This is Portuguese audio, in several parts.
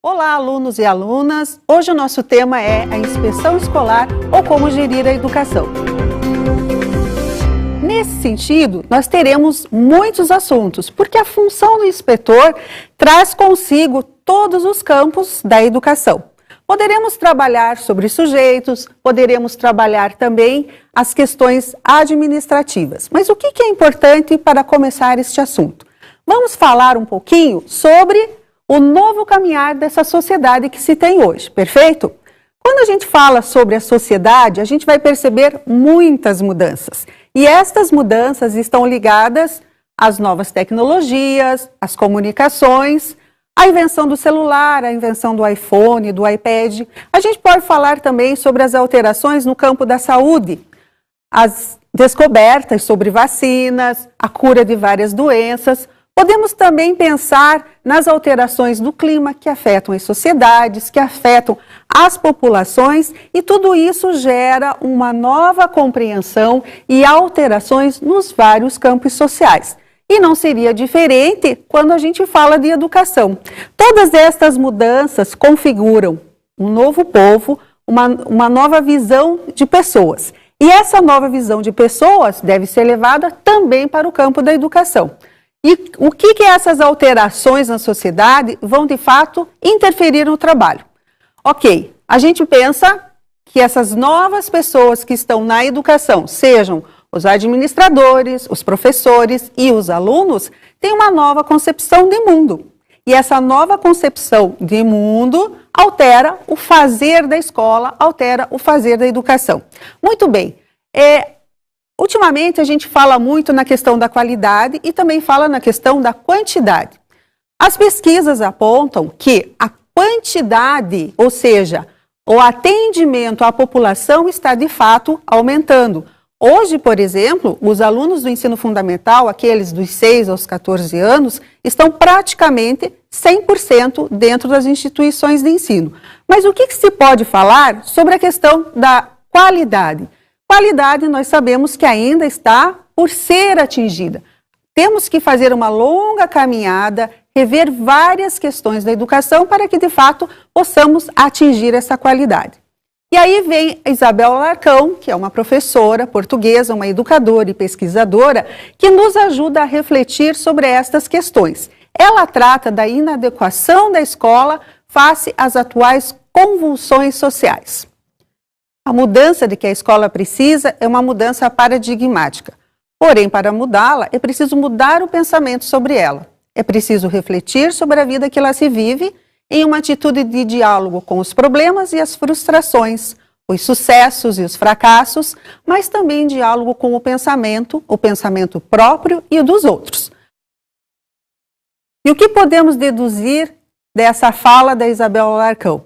Olá, alunos e alunas! Hoje o nosso tema é a inspeção escolar ou como gerir a educação. Nesse sentido, nós teremos muitos assuntos, porque a função do inspetor traz consigo todos os campos da educação. Poderemos trabalhar sobre sujeitos, poderemos trabalhar também as questões administrativas. Mas o que é importante para começar este assunto? Vamos falar um pouquinho sobre o novo caminhar dessa sociedade que se tem hoje, perfeito? Quando a gente fala sobre a sociedade, a gente vai perceber muitas mudanças. E estas mudanças estão ligadas às novas tecnologias, às comunicações, à invenção do celular, à invenção do iPhone, do iPad. A gente pode falar também sobre as alterações no campo da saúde, as descobertas sobre vacinas, a cura de várias doenças. Podemos também pensar nas alterações do clima que afetam as sociedades, que afetam as populações, e tudo isso gera uma nova compreensão e alterações nos vários campos sociais. E não seria diferente quando a gente fala de educação. Todas estas mudanças configuram um novo povo, uma nova visão de pessoas. E essa nova visão de pessoas deve ser levada também para o campo da educação. E o que essas alterações na sociedade vão, de fato, interferir no trabalho? Ok, a gente pensa que essas novas pessoas que estão na educação, sejam os administradores, os professores e os alunos, têm uma nova concepção de mundo. E essa nova concepção de mundo altera o fazer da escola, altera o fazer da educação. Muito bem. Ultimamente, a gente fala muito na questão da qualidade e também fala na questão da quantidade. As pesquisas apontam que a quantidade, ou seja, o atendimento à população está de fato aumentando. Hoje, por exemplo, os alunos do ensino fundamental, aqueles dos 6 aos 14 anos, estão praticamente 100% dentro das instituições de ensino. Mas o que se pode falar sobre a questão da qualidade? Qualidade, nós sabemos que ainda está por ser atingida. Temos que fazer uma longa caminhada, rever várias questões da educação para que, de fato, possamos atingir essa qualidade. E aí vem a Isabel Alarcão, que é uma professora portuguesa, uma educadora e pesquisadora, que nos ajuda a refletir sobre estas questões. Ela trata da inadequação da escola face às atuais convulsões sociais. A mudança de que a escola precisa é uma mudança paradigmática. Porém, para mudá-la, é preciso mudar o pensamento sobre ela. É preciso refletir sobre a vida que ela se vive em uma atitude de diálogo com os problemas e as frustrações, os sucessos e os fracassos, mas também diálogo com o pensamento próprio e dos outros. E o que podemos deduzir dessa fala da Isabel Alarcão?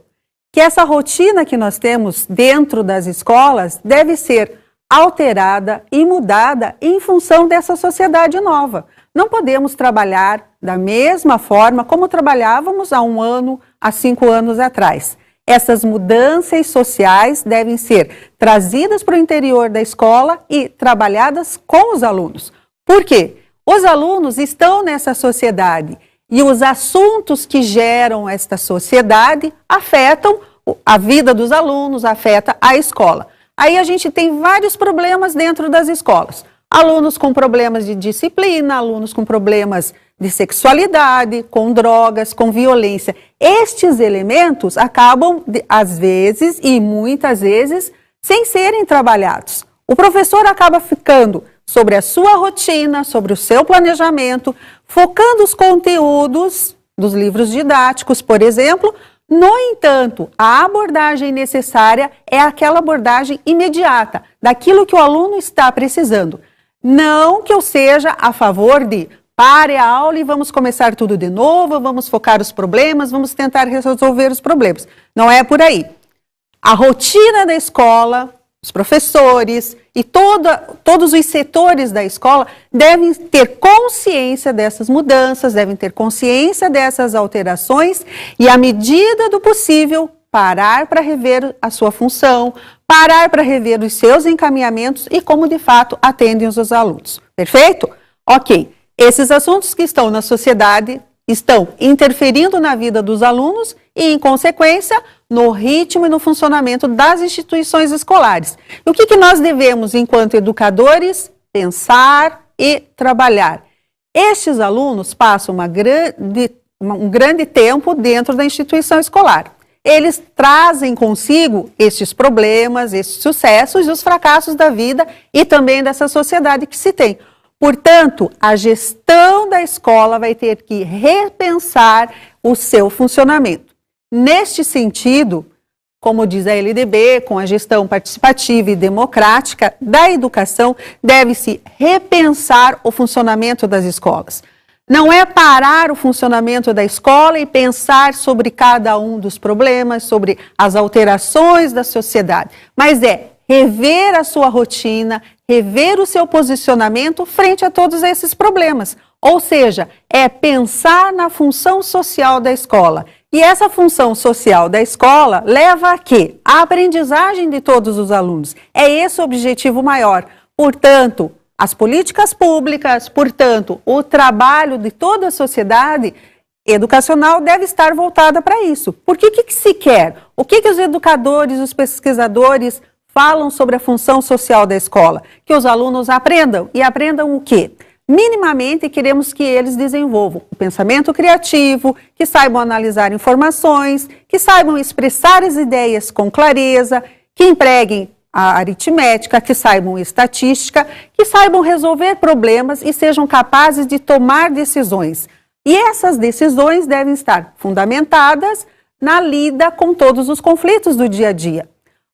Que essa rotina que nós temos dentro das escolas deve ser alterada e mudada em função dessa sociedade nova. Não podemos trabalhar da mesma forma como trabalhávamos há 1 ano, há 5 anos atrás. Essas mudanças sociais devem ser trazidas para o interior da escola e trabalhadas com os alunos. Por quê? Os alunos estão nessa sociedade. E os assuntos que geram esta sociedade afetam a vida dos alunos, afeta a escola. Aí a gente tem vários problemas dentro das escolas. Alunos com problemas de disciplina, alunos com problemas de sexualidade, com drogas, com violência. Estes elementos acabam, às vezes e muitas vezes, sem serem trabalhados. O professor acaba ficando sobre a sua rotina, sobre o seu planejamento, focando os conteúdos dos livros didáticos, por exemplo. No entanto, a abordagem necessária é aquela abordagem imediata, daquilo que o aluno está precisando. Não que eu seja a favor de pare a aula e vamos começar tudo de novo, vamos focar os problemas, vamos tentar resolver os problemas. Não é por aí. A rotina da escola, os professores e todos os setores da escola devem ter consciência dessas mudanças, devem ter consciência dessas alterações e, à medida do possível, parar para rever a sua função, parar para rever os seus encaminhamentos e como, de fato, atendem os alunos. Perfeito? Ok. Esses assuntos que estão na sociedade estão interferindo na vida dos alunos e, em consequência, no ritmo e no funcionamento das instituições escolares. E o que nós devemos, enquanto educadores, pensar e trabalhar? Estes alunos passam um grande tempo dentro da instituição escolar. Eles trazem consigo estes problemas, estes sucessos e os fracassos da vida e também dessa sociedade que se tem. Portanto, a gestão da escola vai ter que repensar o seu funcionamento. Neste sentido, como diz a LDB, com a gestão participativa e democrática da educação, deve-se repensar o funcionamento das escolas. Não é parar o funcionamento da escola e pensar sobre cada um dos problemas, sobre as alterações da sociedade, mas é rever a sua rotina, rever o seu posicionamento frente a todos esses problemas. Ou seja, é pensar na função social da escola. E essa função social da escola leva a quê? A aprendizagem de todos os alunos. É esse o objetivo maior. Portanto, as políticas públicas, portanto, o trabalho de toda a sociedade educacional deve estar voltada para isso. Porque o que se quer? O que os educadores, os pesquisadores falam sobre a função social da escola? Que os alunos aprendam. E aprendam o quê? Minimamente queremos que eles desenvolvam o pensamento criativo, que saibam analisar informações, que saibam expressar as ideias com clareza, que empreguem a aritmética, que saibam estatística, que saibam resolver problemas e sejam capazes de tomar decisões. E essas decisões devem estar fundamentadas na lida com todos os conflitos do dia a dia.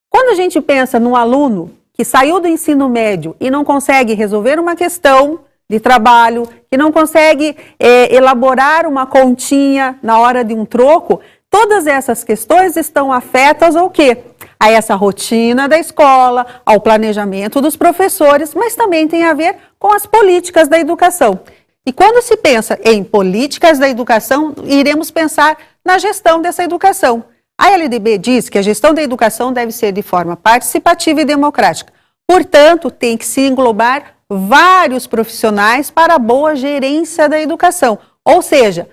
Quando a gente pensa num aluno que saiu do ensino médio e não consegue resolver uma questão de trabalho, que não consegue elaborar uma continha na hora de um troco, todas essas questões estão afetas ao quê? A essa rotina da escola, ao planejamento dos professores, mas também tem a ver com as políticas da educação. E quando se pensa em políticas da educação, iremos pensar na gestão dessa educação. A LDB diz que a gestão da educação deve ser de forma participativa e democrática. Portanto, tem que se englobar vários profissionais para a boa gerência da educação. Ou seja,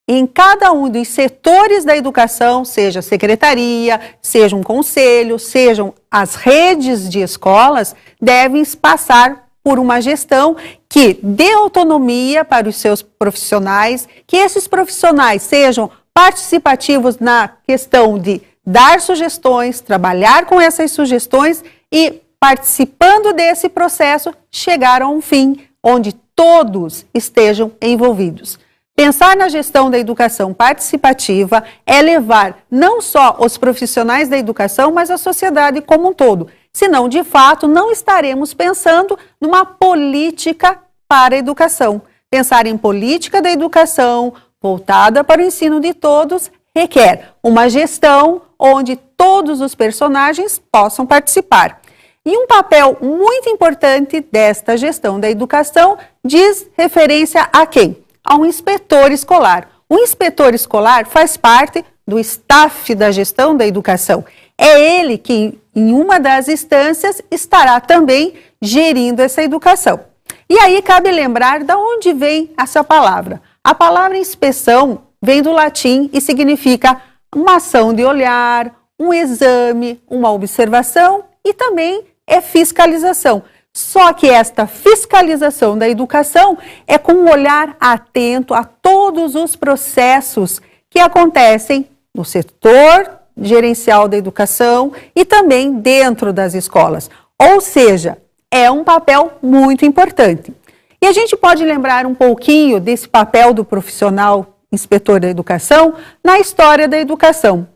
em cada um dos setores da educação, seja a secretaria, seja um conselho, sejam as redes de escolas, devem passar por uma gestão que dê autonomia para os seus profissionais, que esses profissionais sejam participativos na questão de dar sugestões, trabalhar com essas sugestões e, participando desse processo, chegar a um fim onde todos estejam envolvidos. Pensar na gestão da educação participativa é levar não só os profissionais da educação, mas a sociedade como um todo. Senão, de fato, não estaremos pensando numa política para a educação. Pensar em política da educação voltada para o ensino de todos requer uma gestão onde todos os personagens possam participar. E um papel muito importante desta gestão da educação diz referência a quem? A um inspetor escolar. O inspetor escolar faz parte do staff da gestão da educação. É ele que, em uma das instâncias, estará também gerindo essa educação. E aí cabe lembrar de onde vem essa palavra. A palavra inspeção vem do latim e significa uma ação de olhar, um exame, uma observação e também é fiscalização. Só que esta fiscalização da educação é com um olhar atento a todos os processos que acontecem no setor gerencial da educação e também dentro das escolas. Ou seja, é um papel muito importante. E a gente pode lembrar um pouquinho desse papel do profissional inspetor da educação na história da educação.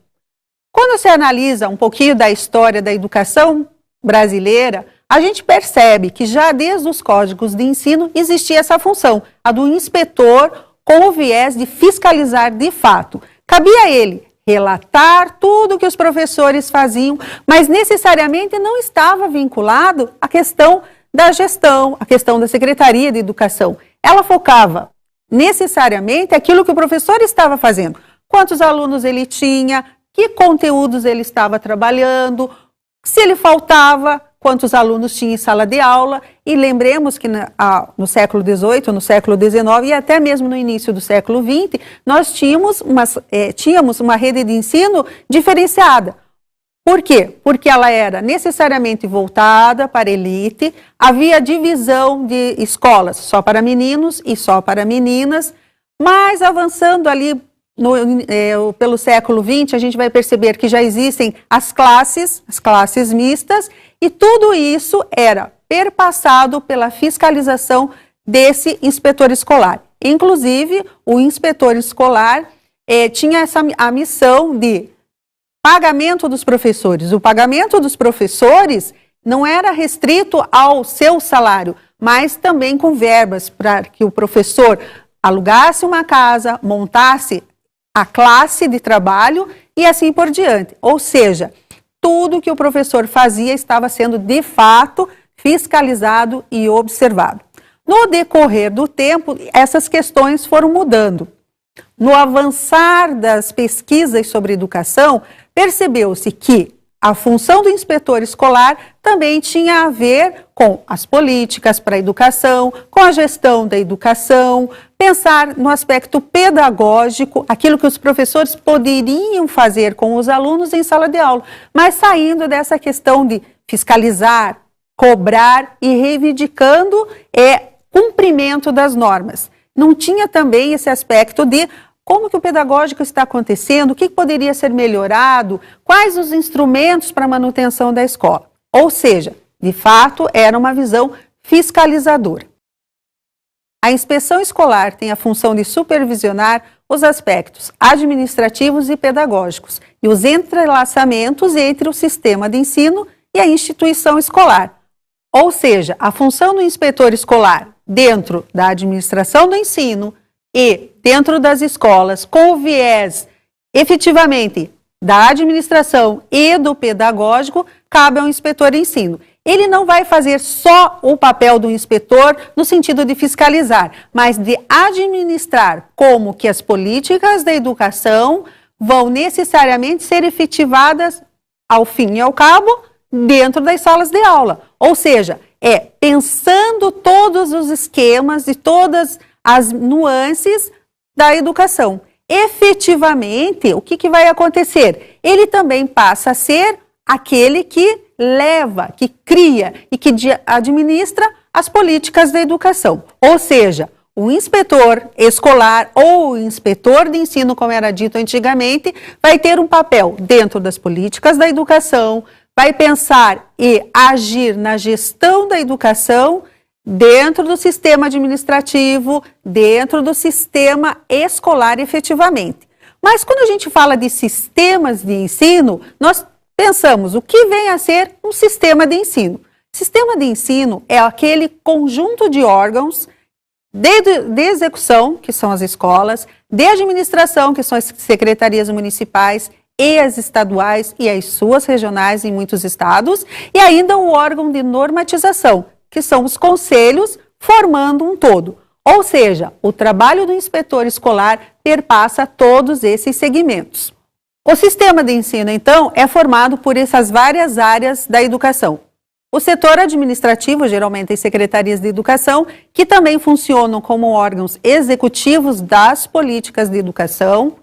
Quando se analisa um pouquinho da história da educação brasileira, a gente percebe que já desde os códigos de ensino existia essa função, a do inspetor com o viés de fiscalizar de fato. Cabia a ele relatar tudo o que os professores faziam, mas necessariamente não estava vinculado à questão da gestão, à questão da Secretaria de Educação. Ela focava necessariamente aquilo que o professor estava fazendo. Quantos alunos ele tinha, que conteúdos ele estava trabalhando, se ele faltava, quantos alunos tinha em sala de aula, e lembremos que no século XVIII, no século XIX e até mesmo no início do século XX, nós tínhamos uma rede de ensino diferenciada. Por quê? Porque ela era necessariamente voltada para a elite, havia divisão de escolas só para meninos e só para meninas, mas avançando ali pelo século XX, a gente vai perceber que já existem as classes mistas, e tudo isso era perpassado pela fiscalização desse inspetor escolar. Inclusive, o inspetor escolar tinha a missão de pagamento dos professores. O pagamento dos professores não era restrito ao seu salário, mas também com verbas para que o professor alugasse uma casa, montasse a classe de trabalho e assim por diante. Ou seja, tudo que o professor fazia estava sendo de fato fiscalizado e observado. No decorrer do tempo, essas questões foram mudando. No avançar das pesquisas sobre educação, percebeu-se que a função do inspetor escolar também tinha a ver com as políticas para a educação, com a gestão da educação, pensar no aspecto pedagógico, aquilo que os professores poderiam fazer com os alunos em sala de aula, mas saindo dessa questão de fiscalizar, cobrar e reivindicando cumprimento das normas. Não tinha também esse aspecto de como que o pedagógico está acontecendo, o que poderia ser melhorado, quais os instrumentos para a manutenção da escola. Ou seja, de fato, era uma visão fiscalizadora. A inspeção escolar tem a função de supervisionar os aspectos administrativos e pedagógicos e os entrelaçamentos entre o sistema de ensino e a instituição escolar. Ou seja, a função do inspetor escolar dentro da administração do ensino e dentro das escolas, com o viés efetivamente da administração e do pedagógico, cabe ao inspetor de ensino. Ele não vai fazer só o papel do inspetor no sentido de fiscalizar, mas de administrar como que as políticas da educação vão necessariamente ser efetivadas ao fim e ao cabo dentro das salas de aula. Ou seja, pensando todos os esquemas e todas as nuances da educação. Efetivamente, o que vai acontecer? Ele também passa a ser aquele que leva, que cria e que administra as políticas da educação. Ou seja, o inspetor escolar ou o inspetor de ensino, como era dito antigamente, vai ter um papel dentro das políticas da educação, vai pensar e agir na gestão da educação dentro do sistema administrativo, dentro do sistema escolar efetivamente. Mas quando a gente fala de sistemas de ensino, nós pensamos o que vem a ser um sistema de ensino. Sistema de ensino é aquele conjunto de órgãos de execução, que são as escolas, de administração, que são as secretarias municipais e as estaduais e as suas regionais em muitos estados, e ainda o órgão de normatização, que são os conselhos formando um todo. Ou seja, o trabalho do inspetor escolar perpassa todos esses segmentos. O sistema de ensino, então, é formado por essas várias áreas da educação. O setor administrativo, geralmente as secretarias de educação, que também funcionam como órgãos executivos das políticas de educação.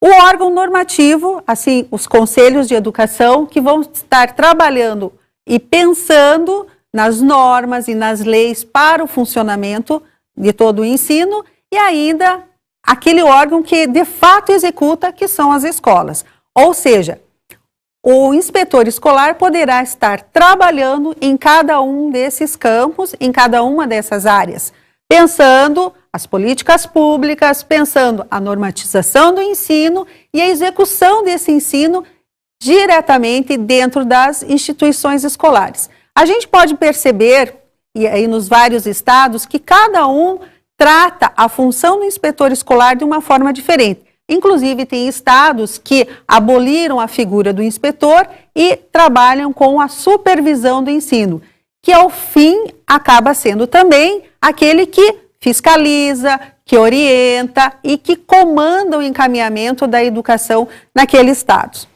O órgão normativo, assim, os conselhos de educação, que vão estar trabalhando e pensando nas normas e nas leis para o funcionamento de todo o ensino, e ainda aquele órgão que de fato executa, que são as escolas. Ou seja, o inspetor escolar poderá estar trabalhando em cada um desses campos, em cada uma dessas áreas, pensando as políticas públicas, pensando a normatização do ensino e a execução desse ensino diretamente dentro das instituições escolares. A gente pode perceber, e aí nos vários estados, que cada um trata a função do inspetor escolar de uma forma diferente. Inclusive, tem estados que aboliram a figura do inspetor e trabalham com a supervisão do ensino, que ao fim acaba sendo também aquele que fiscaliza, que orienta e que comanda o encaminhamento da educação naquele estado.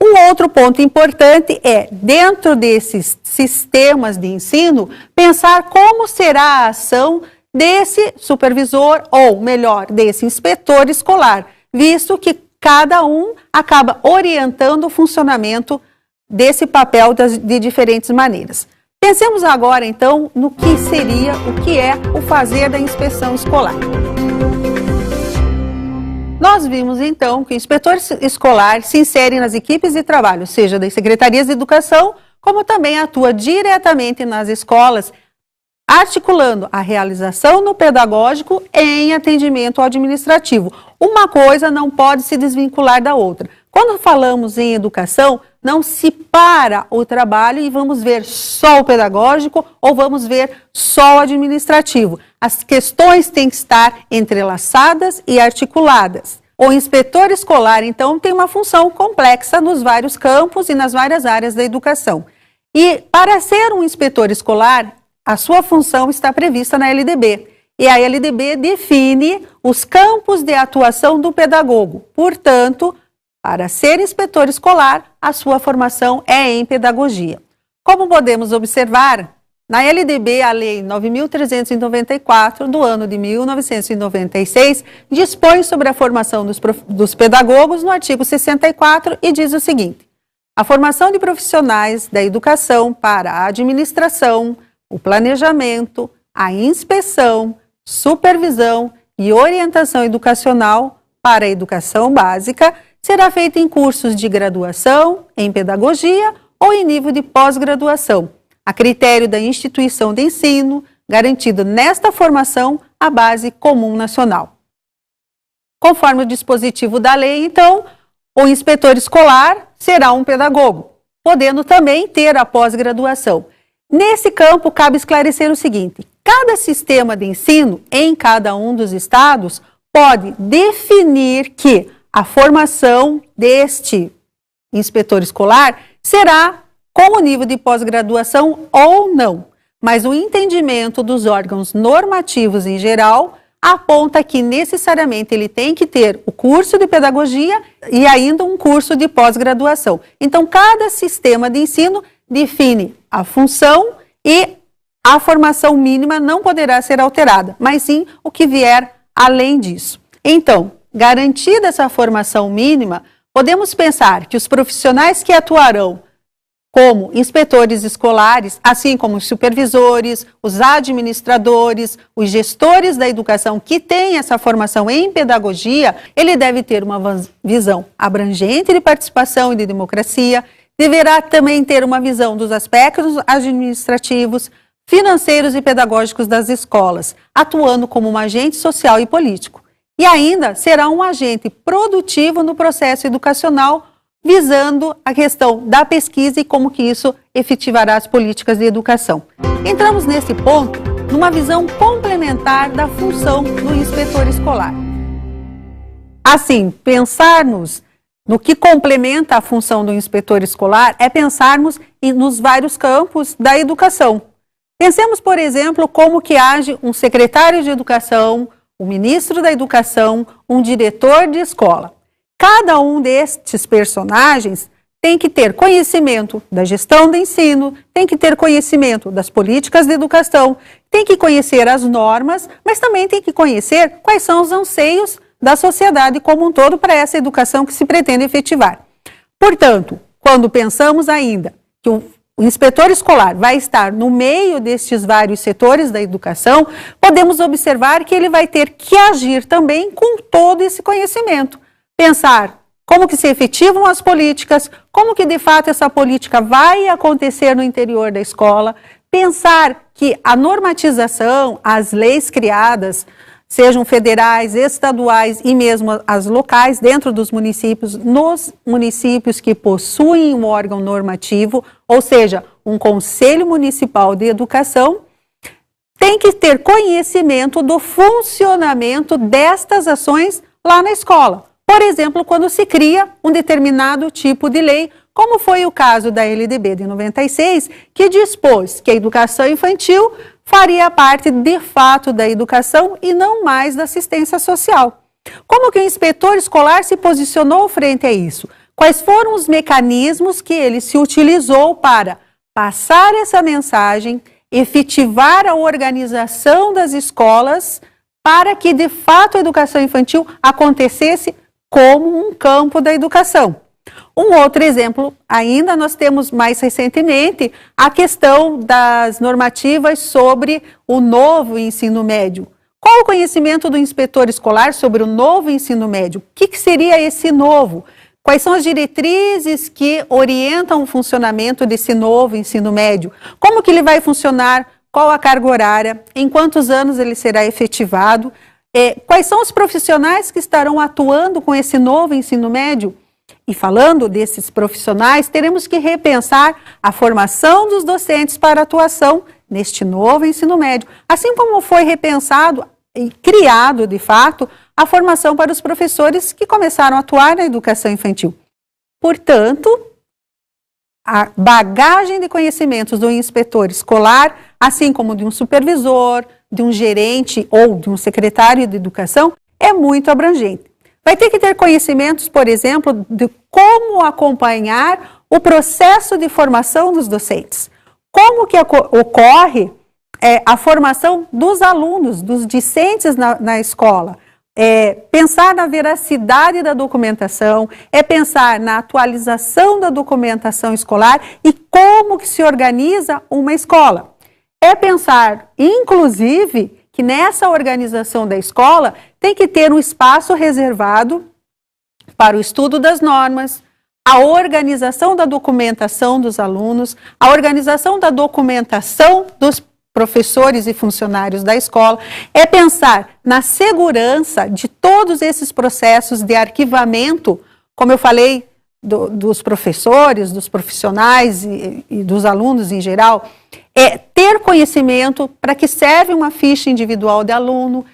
Um outro ponto importante é, dentro desses sistemas de ensino, pensar como será a ação desse supervisor, ou melhor, desse inspetor escolar, visto que cada um acaba orientando o funcionamento desse papel de diferentes maneiras. Pensemos agora, então, no que seria, o que é o fazer da inspeção escolar. Nós vimos, então, que o inspetor escolar se insere nas equipes de trabalho, seja das secretarias de educação, como também atua diretamente nas escolas, articulando a realização no pedagógico em atendimento ao administrativo. Uma coisa não pode se desvincular da outra. Quando falamos em educação, não se para o trabalho e vamos ver só o pedagógico ou vamos ver só o administrativo. As questões têm que estar entrelaçadas e articuladas. O inspetor escolar, então, tem uma função complexa nos vários campos e nas várias áreas da educação. E para ser um inspetor escolar, a sua função está prevista na LDB. E a LDB define os campos de atuação do pedagogo. Portanto, para ser inspetor escolar, a sua formação é em pedagogia. Como podemos observar, na LDB, a Lei 9.394, do ano de 1996, dispõe sobre a formação dos pedagogos no artigo 64 e diz o seguinte: a formação de profissionais da educação para a administração, o planejamento, a inspeção, supervisão e orientação educacional para a educação básica será feita em cursos de graduação, em pedagogia ou em nível de pós-graduação, a critério da instituição de ensino, garantido nesta formação a base comum nacional. Conforme o dispositivo da lei, então, o inspetor escolar será um pedagogo, podendo também ter a pós-graduação. Nesse campo, cabe esclarecer o seguinte: cada sistema de ensino, em cada um dos estados, pode definir que a formação deste inspetor escolar será com o nível de pós-graduação ou não. Mas o entendimento dos órgãos normativos em geral aponta que necessariamente ele tem que ter o curso de pedagogia e ainda um curso de pós-graduação. Então, cada sistema de ensino define a função e a formação mínima não poderá ser alterada, mas sim o que vier além disso. Então, garantida essa formação mínima, podemos pensar que os profissionais que atuarão como inspetores escolares, assim como os supervisores, os administradores, os gestores da educação que têm essa formação em pedagogia, ele deve ter uma visão abrangente de participação e de democracia, deverá também ter uma visão dos aspectos administrativos, financeiros e pedagógicos das escolas, atuando como um agente social e político. E ainda será um agente produtivo no processo educacional, visando a questão da pesquisa e como que isso efetivará as políticas de educação. Entramos nesse ponto numa visão complementar da função do inspetor escolar. Assim, pensarmos no que complementa a função do inspetor escolar é pensarmos nos vários campos da educação. Pensemos, por exemplo, como que age um secretário de educação, o ministro da educação, um diretor de escola. Cada um destes personagens tem que ter conhecimento da gestão do ensino, tem que ter conhecimento das políticas de educação, tem que conhecer as normas, mas também tem que conhecer quais são os anseios da sociedade como um todo para essa educação que se pretende efetivar. Portanto, quando pensamos ainda que o inspetor escolar vai estar no meio destes vários setores da educação, podemos observar que ele vai ter que agir também com todo esse conhecimento. Pensar como que se efetivam as políticas, como que de fato essa política vai acontecer no interior da escola, pensar que a normatização, as leis criadas, sejam federais, estaduais e mesmo as locais dentro dos municípios, nos municípios que possuem um órgão normativo, ou seja, um Conselho Municipal de Educação, tem que ter conhecimento do funcionamento destas ações lá na escola. Por exemplo, quando se cria um determinado tipo de lei, como foi o caso da LDB de 96, que dispôs que a educação infantil faria parte de fato da educação e não mais da assistência social. Como que o inspetor escolar se posicionou frente a isso? Quais foram os mecanismos que ele se utilizou para passar essa mensagem, efetivar a organização das escolas para que, de fato, a educação infantil acontecesse como um campo da educação. Um outro exemplo, ainda nós temos mais recentemente a questão das normativas sobre o novo ensino médio. Qual o conhecimento do inspetor escolar sobre o novo ensino médio? O que seria esse novo? Quais são as diretrizes que orientam o funcionamento desse novo ensino médio? Como que ele vai funcionar? Qual a carga horária? Em quantos anos ele será efetivado? Quais são os profissionais que estarão atuando com esse novo ensino médio? E falando desses profissionais, teremos que repensar a formação dos docentes para atuação neste novo ensino médio, assim como foi repensado e criado, de fato, a formação para os professores que começaram a atuar na educação infantil. Portanto, a bagagem de conhecimentos do inspetor escolar, assim como de um supervisor, de um gerente ou de um secretário de educação, é muito abrangente. Vai ter que ter conhecimentos, por exemplo, de como acompanhar o processo de formação dos docentes. Como que ocorre a formação dos alunos, dos discentes na escola. Pensar na veracidade da documentação, pensar na atualização da documentação escolar e como que se organiza uma escola. Pensar, inclusive, que nessa organização da escola tem que ter um espaço reservado para o estudo das normas, a organização da documentação dos alunos, a organização da documentação dos professores e funcionários da escola, pensar na segurança de todos esses processos de arquivamento, como eu falei, dos professores, dos profissionais e dos alunos em geral, ter conhecimento para que serve uma ficha individual de aluno,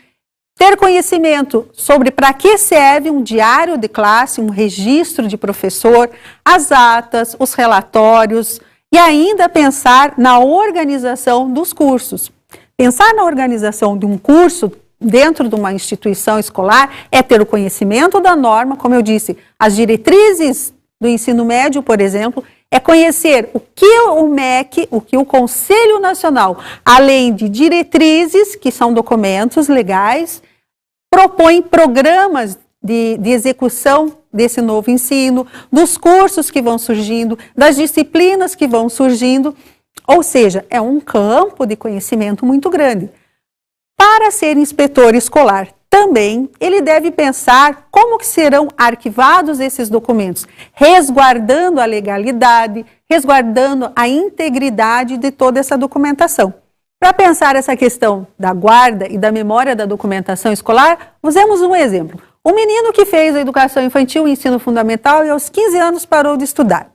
ter conhecimento sobre para que serve um diário de classe, um registro de professor, as atas, os relatórios, e ainda pensar na organização dos cursos. Pensar na organização de um curso dentro de uma instituição escolar ter o conhecimento da norma, como eu disse, as diretrizes do ensino médio, por exemplo, conhecer o que o MEC, o que o Conselho Nacional, além de diretrizes, que são documentos legais, propõe programas de execução desse novo ensino, dos cursos que vão surgindo, das disciplinas que vão surgindo, ou seja, é um campo de conhecimento muito grande. Para ser inspetor escolar também, ele deve pensar como que serão arquivados esses documentos, resguardando a legalidade, resguardando a integridade de toda essa documentação. Para pensar essa questão da guarda e da memória da documentação escolar, usemos um exemplo. Um menino que fez a educação infantil e ensino fundamental e aos 15 anos parou de estudar.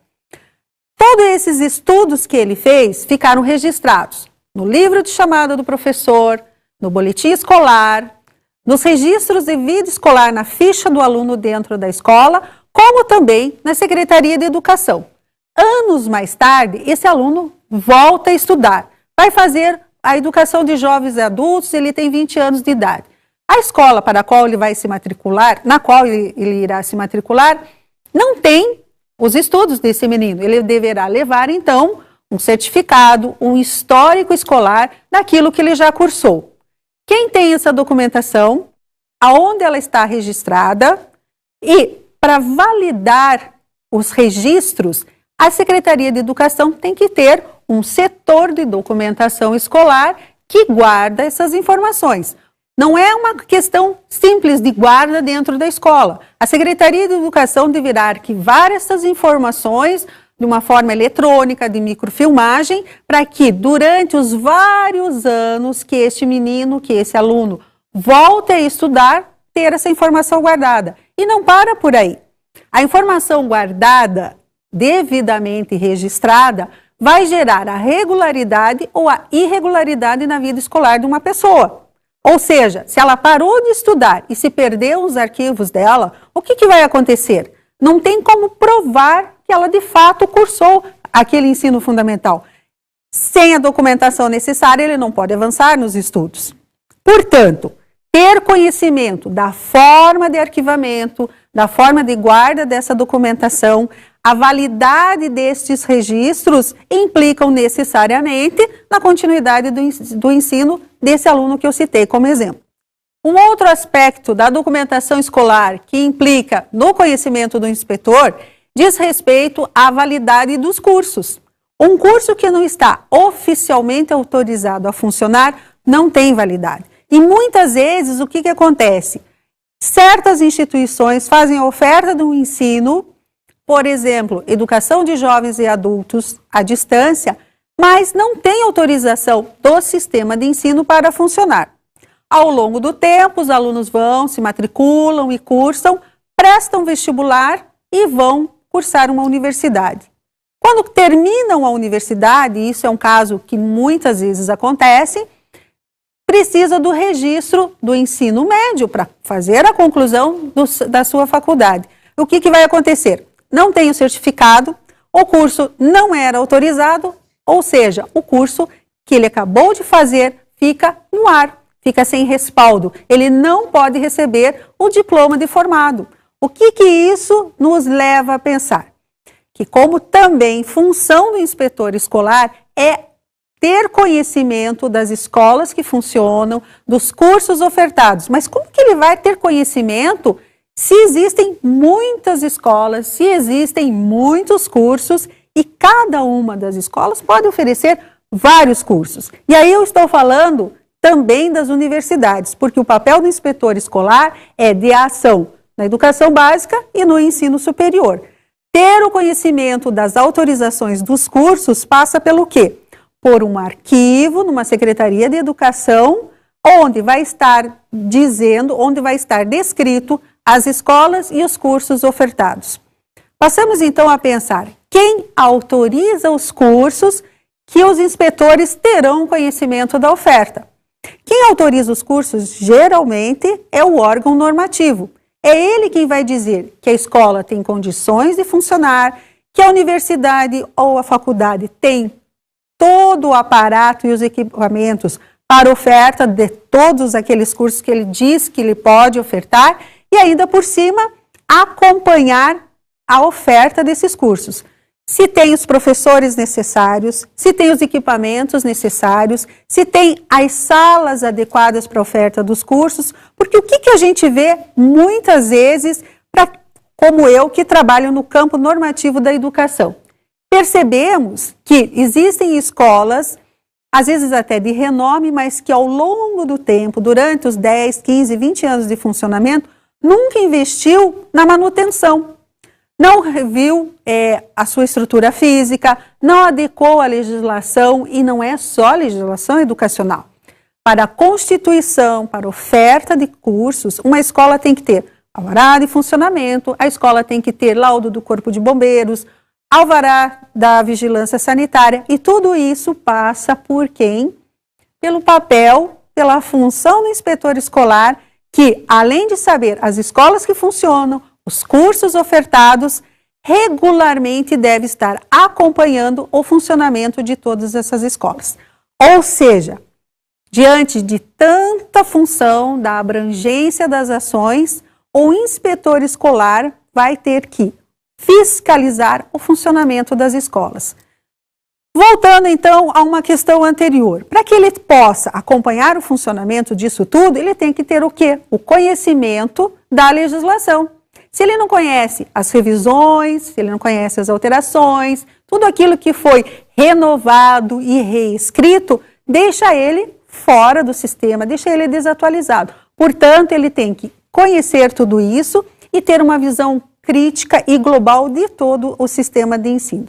Todos esses estudos que ele fez ficaram registrados no livro de chamada do professor, no boletim escolar, nos registros de vida escolar na ficha do aluno dentro da escola, como também na Secretaria de Educação. Anos mais tarde, esse aluno volta a estudar, vai fazer a educação de jovens e adultos, ele tem 20 anos de idade. A escola para a qual ele vai se matricular, na qual ele irá se matricular, não tem os estudos desse menino. Ele deverá levar, então, um certificado, um histórico escolar daquilo que ele já cursou. Quem tem essa documentação, aonde ela está registrada e, para validar os registros, a Secretaria de Educação tem que ter um setor de documentação escolar que guarda essas informações. Não é uma questão simples de guarda dentro da escola. A Secretaria de Educação deverá arquivar essas informações de uma forma eletrônica, de microfilmagem, para que durante os vários anos que este menino, que esse aluno volte a estudar, ter essa informação guardada. E não para por aí. A informação guardada, devidamente registrada, vai gerar a regularidade ou a irregularidade na vida escolar de uma pessoa. Ou seja, se ela parou de estudar e se perdeu os arquivos dela, o que vai acontecer? Não tem como provar que ela de fato cursou aquele ensino fundamental. Sem a documentação necessária, ele não pode avançar nos estudos. Portanto, ter conhecimento da forma de arquivamento, da forma de guarda dessa documentação, a validade destes registros implicam necessariamente na continuidade do ensino desse aluno que eu citei como exemplo. Um outro aspecto da documentação escolar que implica no conhecimento do inspetor diz respeito à validade dos cursos. Um curso que não está oficialmente autorizado a funcionar não tem validade. E muitas vezes o que acontece? Certas instituições fazem a oferta de um ensino, por exemplo, educação de jovens e adultos à distância, mas não tem autorização do sistema de ensino para funcionar. Ao longo do tempo, os alunos vão, se matriculam e cursam, prestam vestibular e vão cursar uma universidade. Quando terminam a universidade, isso é um caso que muitas vezes acontece, precisa do registro do ensino médio para fazer a conclusão da sua faculdade. O que vai acontecer? Não tem o certificado, o curso não era autorizado, ou seja, o curso que ele acabou de fazer fica no ar, fica sem respaldo. Ele não pode receber o diploma de formado. O que isso nos leva a pensar? Que como também função do inspetor escolar é ter conhecimento das escolas que funcionam, dos cursos ofertados. Mas como que ele vai ter conhecimento se existem muitas escolas, se existem muitos cursos e cada uma das escolas pode oferecer vários cursos? E aí eu estou falando também das universidades, porque o papel do inspetor escolar é de ação na educação básica e no ensino superior. Ter o conhecimento das autorizações dos cursos passa pelo quê? Por um arquivo numa Secretaria de Educação, onde vai estar descrito as escolas e os cursos ofertados. Passamos então a pensar quem autoriza os cursos que os inspetores terão conhecimento da oferta. Quem autoriza os cursos geralmente é o órgão normativo. É ele quem vai dizer que a escola tem condições de funcionar, que a universidade ou a faculdade tem todo o aparato e os equipamentos para oferta de todos aqueles cursos que ele diz que ele pode ofertar e ainda por cima acompanhar a oferta desses cursos. Se tem os professores necessários, se tem os equipamentos necessários, se tem as salas adequadas para a oferta dos cursos, porque o que a gente vê muitas vezes, como eu que trabalho no campo normativo da educação, percebemos que existem escolas, às vezes até de renome, mas que ao longo do tempo, durante os 10, 15, 20 anos de funcionamento, nunca investiu na manutenção. Não reviu a sua estrutura física, não adequou a legislação, e não é só a legislação educacional. Para a constituição, para a oferta de cursos, uma escola tem que ter alvará de funcionamento, a escola tem que ter laudo do Corpo de Bombeiros, alvará da Vigilância Sanitária, e tudo isso passa por quem? Pelo papel, pela função do inspetor escolar, que além de saber as escolas que funcionam, os cursos ofertados, regularmente deve estar acompanhando o funcionamento de todas essas escolas. Ou seja, diante de tanta função, da abrangência das ações, o inspetor escolar vai ter que fiscalizar o funcionamento das escolas. Voltando então a uma questão anterior, para que ele possa acompanhar o funcionamento disso tudo, ele tem que ter o quê? O conhecimento da legislação. Se ele não conhece as revisões, se ele não conhece as alterações, tudo aquilo que foi renovado e reescrito, deixa ele fora do sistema, deixa ele desatualizado. Portanto, ele tem que conhecer tudo isso e ter uma visão crítica e global de todo o sistema de ensino.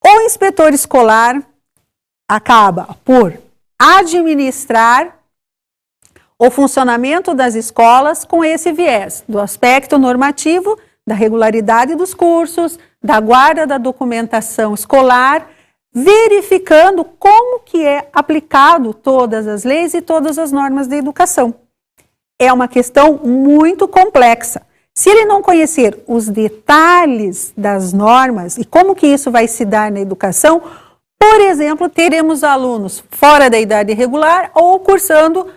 O inspetor escolar acaba por administrar o funcionamento das escolas com esse viés do aspecto normativo, da regularidade dos cursos, da guarda da documentação escolar, verificando como que é aplicado todas as leis e todas as normas da educação. É uma questão muito complexa. Se ele não conhecer os detalhes das normas e como que isso vai se dar na educação, por exemplo, teremos alunos fora da idade regular ou cursando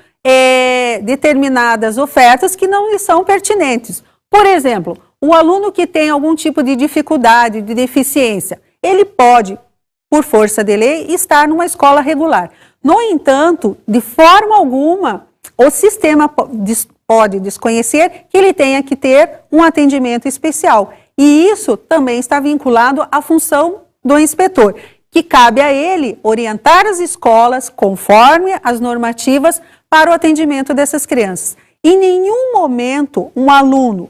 determinadas ofertas que não lhes são pertinentes. Por exemplo, o aluno que tem algum tipo de dificuldade, de deficiência, ele pode, por força de lei, estar numa escola regular. No entanto, de forma alguma, o sistema pode desconhecer que ele tenha que ter um atendimento especial. E isso também está vinculado à função do inspetor, que cabe a ele orientar as escolas conforme as normativas para o atendimento dessas crianças. Em nenhum momento um aluno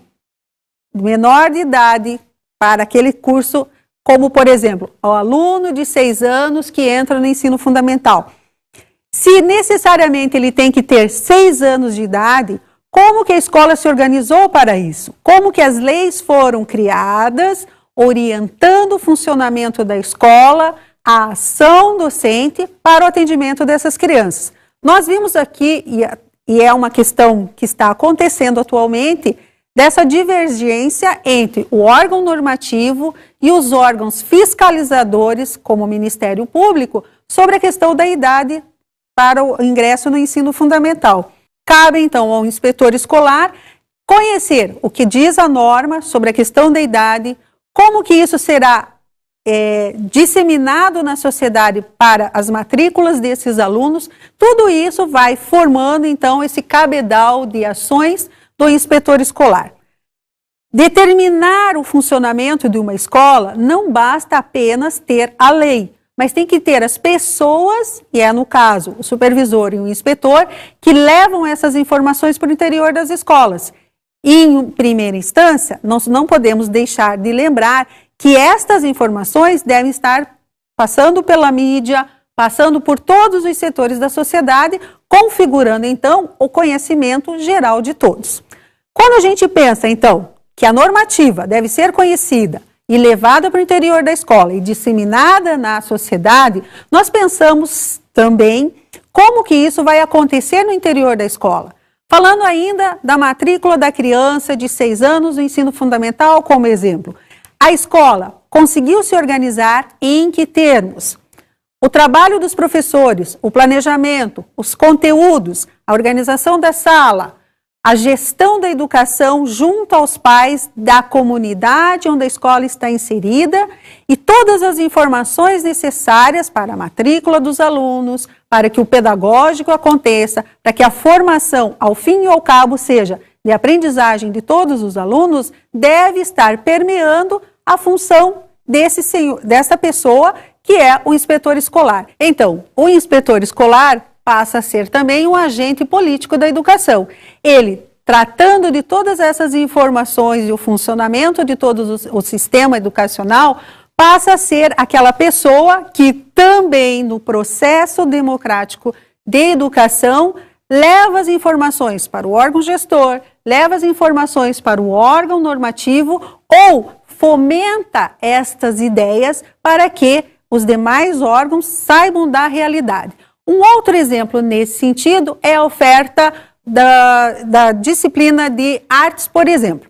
menor de idade para aquele curso, como por exemplo, o aluno de 6 anos que entra no ensino fundamental, se necessariamente ele tem que ter 6 anos de idade, como que a escola se organizou para isso? Como que as leis foram criadas, orientando o funcionamento da escola, a ação docente para o atendimento dessas crianças? Nós vimos aqui, e é uma questão que está acontecendo atualmente, dessa divergência entre o órgão normativo e os órgãos fiscalizadores, como o Ministério Público, sobre a questão da idade para o ingresso no ensino fundamental. Cabe, então, ao inspetor escolar conhecer o que diz a norma sobre a questão da idade, como que isso será disseminado na sociedade para as matrículas desses alunos. Tudo isso vai formando, então, esse cabedal de ações do inspetor escolar. Determinar o funcionamento de uma escola não basta apenas ter a lei, mas tem que ter as pessoas, e é no caso o supervisor e o inspetor, que levam essas informações para o interior das escolas. E, em primeira instância, nós não podemos deixar de lembrar que estas informações devem estar passando pela mídia, passando por todos os setores da sociedade, configurando, então, o conhecimento geral de todos. Quando a gente pensa, então, que a normativa deve ser conhecida e levada para o interior da escola e disseminada na sociedade, nós pensamos também como que isso vai acontecer no interior da escola. Falando ainda da matrícula da criança de 6 anos no ensino fundamental como exemplo. A escola conseguiu se organizar em que termos? O trabalho dos professores, o planejamento, os conteúdos, a organização da sala, a gestão da educação junto aos pais da comunidade onde a escola está inserida e todas as informações necessárias para a matrícula dos alunos, para que o pedagógico aconteça, para que a formação, ao fim e ao cabo, seja de aprendizagem de todos os alunos, deve estar permeando a função dessa pessoa que é o inspetor escolar. Então, o inspetor escolar passa a ser também um agente político da educação. Ele, tratando de todas essas informações e o funcionamento de todo o sistema educacional, passa a ser aquela pessoa que também, no processo democrático de educação, leva as informações para o órgão gestor, leva as informações para o órgão normativo ou fomenta estas ideias para que os demais órgãos saibam da realidade. Um outro exemplo nesse sentido é a oferta da disciplina de artes, por exemplo.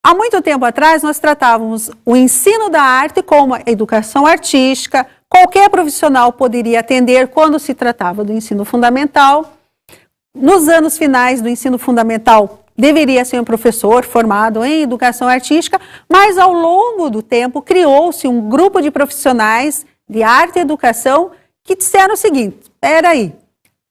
Há muito tempo atrás, nós tratávamos o ensino da arte como a educação artística, qualquer profissional poderia atender quando se tratava do ensino fundamental. Nos anos finais do ensino fundamental, deveria ser um professor formado em educação artística, mas ao longo do tempo criou-se um grupo de profissionais de arte e educação que disseram o seguinte: espera aí,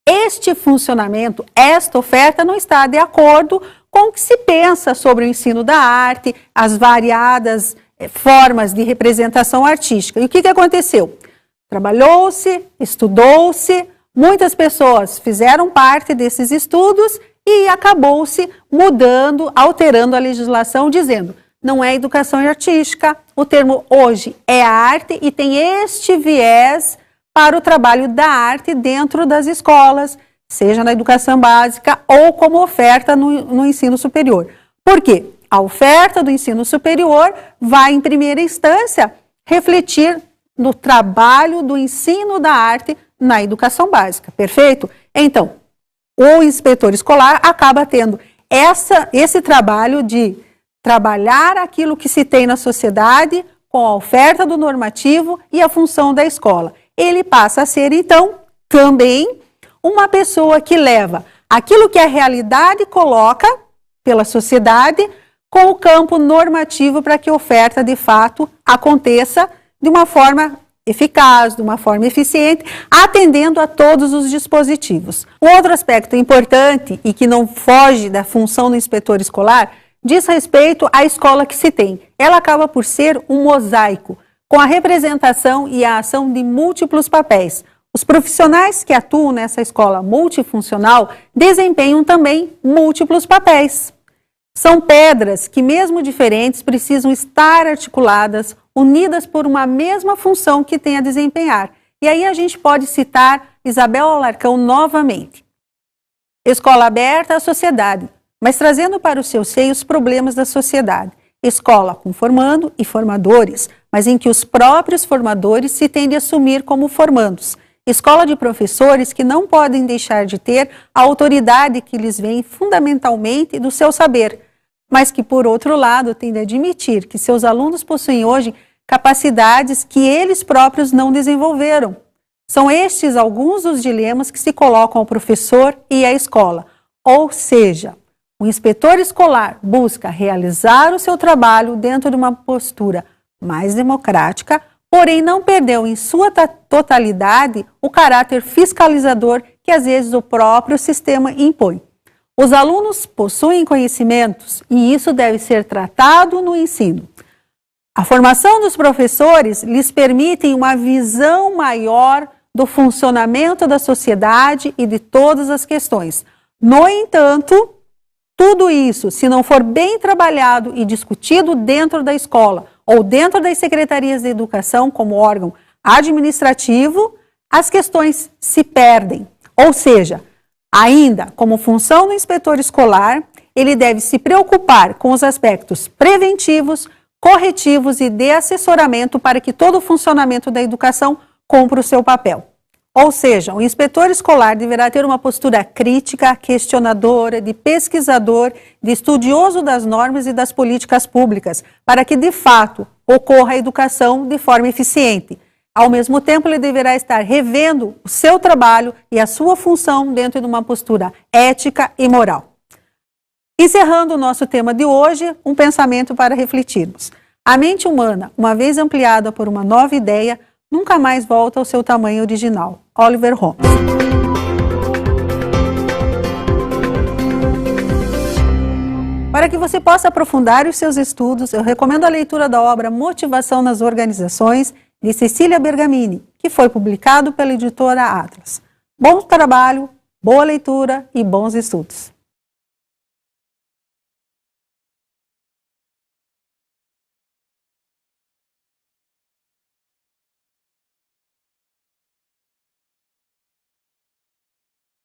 este funcionamento, esta oferta não está de acordo com o que se pensa sobre o ensino da arte, as variadas formas de representação artística. E o que aconteceu? Trabalhou-se, estudou-se, muitas pessoas fizeram parte desses estudos e acabou-se mudando, alterando a legislação, dizendo: não é educação artística, o termo hoje é arte e tem este viés para o trabalho da arte dentro das escolas, seja na educação básica ou como oferta no ensino superior. Por quê? A oferta do ensino superior vai, em primeira instância, refletir no trabalho do ensino da arte na educação básica, perfeito? Então, o inspetor escolar acaba tendo esse trabalho de trabalhar aquilo que se tem na sociedade com a oferta do normativo e a função da escola. Ele passa a ser, então, também uma pessoa que leva aquilo que a realidade coloca pela sociedade com o campo normativo para que a oferta, de fato, aconteça de uma forma eficaz, de uma forma eficiente, atendendo a todos os dispositivos. Um outro aspecto importante e que não foge da função do inspetor escolar diz respeito à escola que se tem. Ela acaba por ser um mosaico, com a representação e a ação de múltiplos papéis. Os profissionais que atuam nessa escola multifuncional desempenham também múltiplos papéis. São pedras que, mesmo diferentes, precisam estar articuladas, unidas por uma mesma função que tem a desempenhar. E aí a gente pode citar Isabel Alarcão novamente. Escola aberta à sociedade, mas trazendo para o seu seio os problemas da sociedade. Escola com formando e formadores, mas em que os próprios formadores se tendem a assumir como formandos. Escola de professores que não podem deixar de ter a autoridade que lhes vem fundamentalmente do seu saber, mas que, por outro lado, tendem a admitir que seus alunos possuem hoje capacidades que eles próprios não desenvolveram. São estes alguns dos dilemas que se colocam ao professor e à escola. Ou seja, o inspetor escolar busca realizar o seu trabalho dentro de uma postura mais democrática, porém não perdeu em sua totalidade o caráter fiscalizador que às vezes o próprio sistema impõe. Os alunos possuem conhecimentos e isso deve ser tratado no ensino. A formação dos professores lhes permite uma visão maior do funcionamento da sociedade e de todas as questões. No entanto, tudo isso, se não for bem trabalhado e discutido dentro da escola ou dentro das secretarias de educação como órgão administrativo, as questões se perdem. Ou seja, ainda como função do inspetor escolar, ele deve se preocupar com os aspectos preventivos, corretivos e de assessoramento para que todo o funcionamento da educação cumpra o seu papel. Ou seja, o inspetor escolar deverá ter uma postura crítica, questionadora, de pesquisador, de estudioso das normas e das políticas públicas, para que, de fato, ocorra a educação de forma eficiente. Ao mesmo tempo, ele deverá estar revendo o seu trabalho e a sua função dentro de uma postura ética e moral. Encerrando o nosso tema de hoje, um pensamento para refletirmos. A mente humana, uma vez ampliada por uma nova ideia, nunca mais volta ao seu tamanho original. Oliver Holmes. Para que você possa aprofundar os seus estudos, eu recomendo a leitura da obra Motivação nas Organizações, de Cecília Bergamini, que foi publicado pela editora Atlas. Bom trabalho, boa leitura e bons estudos.